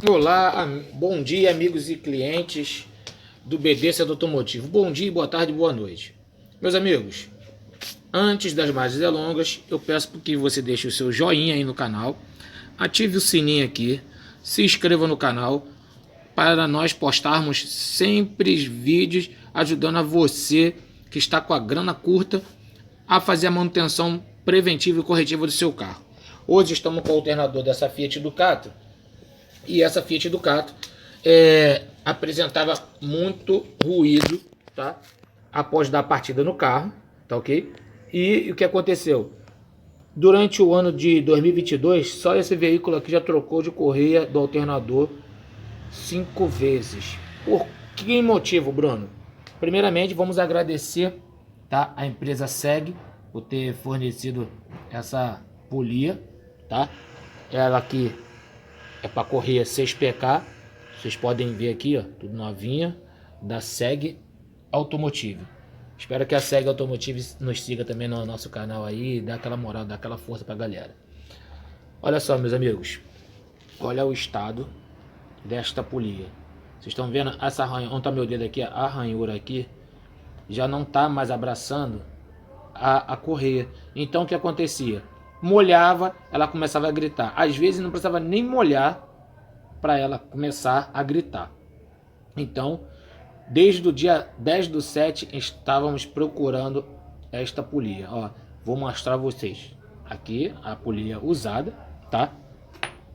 Olá, bom dia amigos e clientes do BD Centro Automotivo. Bom dia, boa tarde, boa noite. Meus amigos, antes das mais delongas, eu peço que você deixe o seu joinha aí no canal, ative o sininho aqui, se inscreva no canal para nós postarmos sempre vídeos ajudando a você que está com a grana curta a fazer a manutenção preventiva e corretiva do seu carro. Hoje estamos com o alternador dessa Fiat Ducato. E essa Fiat Ducato apresentava muito ruído, tá? Após dar partida no carro, tá ok? E o que aconteceu? Durante o ano de 2022, só esse veículo aqui já trocou de correia do alternador 5 vezes. Por que motivo, Bruno? Primeiramente, vamos agradecer, tá, a empresa SEG por ter fornecido essa polia, tá? Ela aqui é para correia 6PK, vocês podem ver aqui, ó, tudo novinha, da SEG Automotive. Espero que a SEG Automotive nos siga também no nosso canal aí, dá aquela moral, dá aquela força pra galera. Olha só, meus amigos, olha o estado desta polia. Vocês estão vendo essa ranhura, onde tá meu dedo aqui, a ranhura aqui, já não tá mais abraçando a correia. Então o que acontecia? Molhava, ela começava a gritar. Às vezes não precisava nem molhar para ela começar a gritar. Então, desde o dia 10/7, estávamos procurando esta polia. Ó, vou mostrar a vocês. Aqui a polia usada, tá?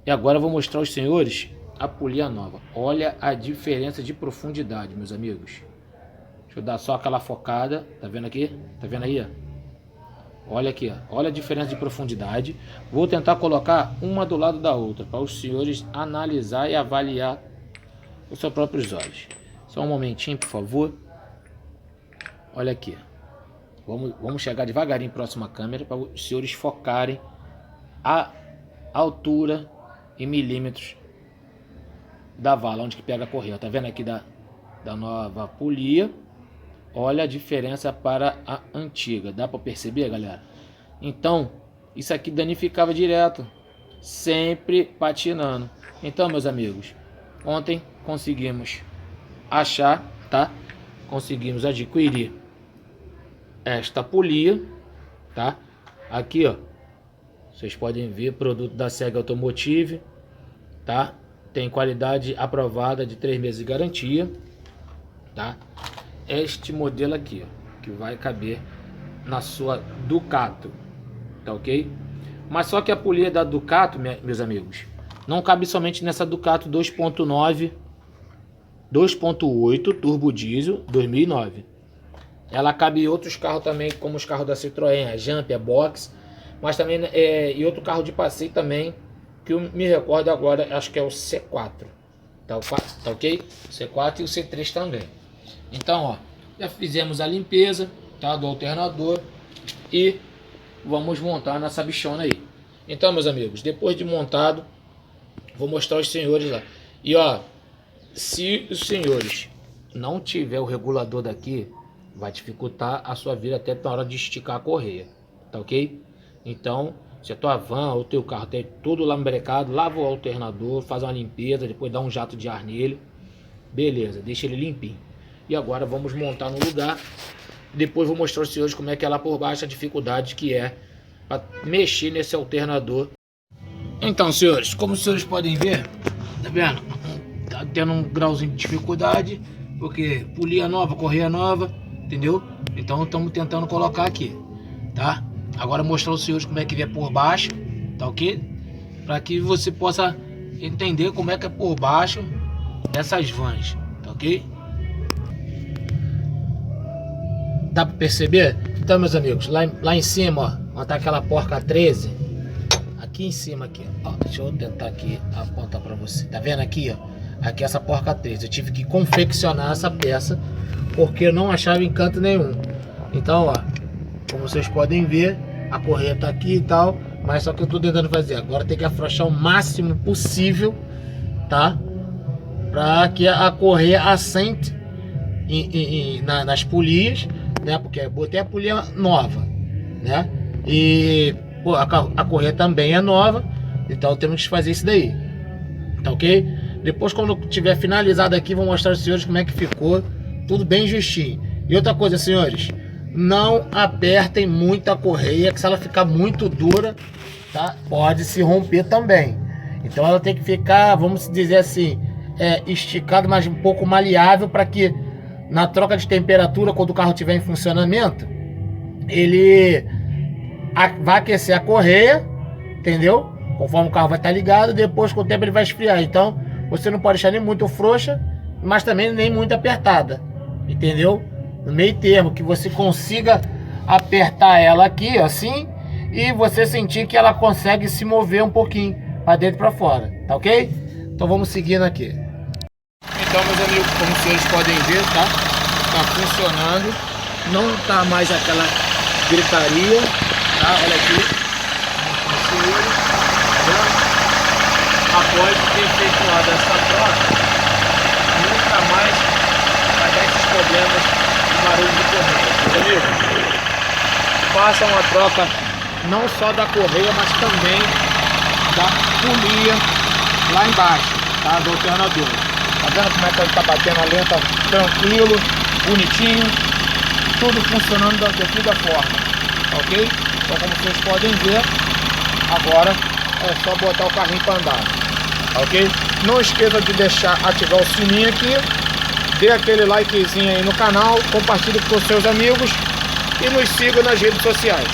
E agora eu vou mostrar aos senhores a polia nova. Olha a diferença de profundidade, meus amigos. Deixa eu dar só aquela focada. Tá vendo aqui? Tá vendo aí, ó? Olha aqui, ó. Olha a diferença de profundidade. Vou tentar colocar uma do lado da outra para os senhores analisar e avaliar com seus próprios olhos. Só um momentinho, por favor. Olha aqui. Vamos chegar devagarinho próximo à câmera para os senhores focarem a altura em milímetros da vala, onde que pega a correia. Tá vendo aqui da nova polia? Olha a diferença para a antiga. Dá para perceber, galera? Então, isso aqui danificava direto. Sempre patinando. Então, meus amigos, ontem conseguimos achar, tá? Conseguimos adquirir esta polia, tá? Aqui, ó. Vocês podem ver, produto da SEG Automotive, tá? Tem qualidade aprovada de 3 meses de garantia, tá? Este modelo aqui, ó, que vai caber na sua Ducato, tá ok? Mas só que a polia da Ducato, meus amigos, não cabe somente nessa Ducato 2.9, 2.8 turbo diesel 2009. Ela cabe em outros carros também, como os carros da Citroën, a Jump, a Box, mas também e outro carro de passeio também, que eu me recordo agora, acho que é o C4, tá ok? O C4 e o C3 também. Então, ó, já fizemos a limpeza, tá, do alternador e vamos montar nessa bichona aí. Então, meus amigos, depois de montado, vou mostrar aos senhores lá. E ó, se os senhores não tiver o regulador daqui, vai dificultar a sua vida até na hora de esticar a correia, tá ok? Então, se a tua van ou o teu carro tem tudo lambrecado, lava o alternador, faz uma limpeza, depois dá um jato de ar nele, beleza, deixa ele limpinho. E agora vamos montar no lugar. Depois vou mostrar aos senhores como é que é lá por baixo a dificuldade que é para mexer nesse alternador. Então, senhores, como os senhores podem ver, tá vendo? Tá tendo um grauzinho de dificuldade, porque polia nova, correia nova, entendeu? Então estamos tentando colocar aqui, tá? Agora mostrar aos senhores como é que vê por baixo, tá ok? Para que você possa entender como é que é por baixo dessas vans, tá ok? Dá pra perceber? Então, meus amigos, lá em cima, ó, tá aquela porca 13. Aqui em cima, aqui, ó. Deixa eu tentar aqui apontar pra você. Tá vendo aqui, ó? Aqui essa porca 13. Eu tive que confeccionar essa peça, porque eu não achava encanto nenhum. Então, ó, como vocês podem ver, a correia tá aqui e tal. Mas só que eu tô tentando fazer. Agora tem que afrouxar o máximo possível, tá? Pra que a correia assente nas polias, né? Porque eu botei a polia nova, né? E pô, a correia também é nova, então temos que fazer isso daí, tá ok? Depois, quando tiver finalizado aqui, vou mostrar aos senhores como é que ficou. Tudo bem justinho. E outra coisa, senhores, não apertem muito a correia, que se ela ficar muito dura, tá, pode se romper também. Então ela tem que ficar, vamos dizer assim, esticada, mas um pouco maleável, para que na troca de temperatura, quando o carro estiver em funcionamento, ele vai aquecer a correia, entendeu? Conforme o carro vai estar ligado, depois com o tempo ele vai esfriar. Então você não pode deixar nem muito frouxa, mas também nem muito apertada, entendeu? No meio termo, que você consiga apertar ela aqui, assim, e você sentir que ela consegue se mover um pouquinho para dentro e para fora, tá ok? Então vamos seguindo aqui. Então, meus amigos, como vocês podem ver, tá? Tá funcionando, não tá mais aquela gritaria, tá? Olha aqui, após ter efetuado essa troca, nunca mais vai dar esses problemas de barulho de correia, entendeu? Façam a troca não só da correia, mas também da polia lá embaixo, tá? Do alternador. Tá vendo como é que ele tá batendo a lenta tranquilo, bonitinho, tudo funcionando da devida forma, ok? Então, como vocês podem ver, agora é só botar o carrinho para andar, ok? Não esqueça de ativar o sininho aqui, dê aquele likezinho aí no canal, compartilhe com seus amigos e nos siga nas redes sociais.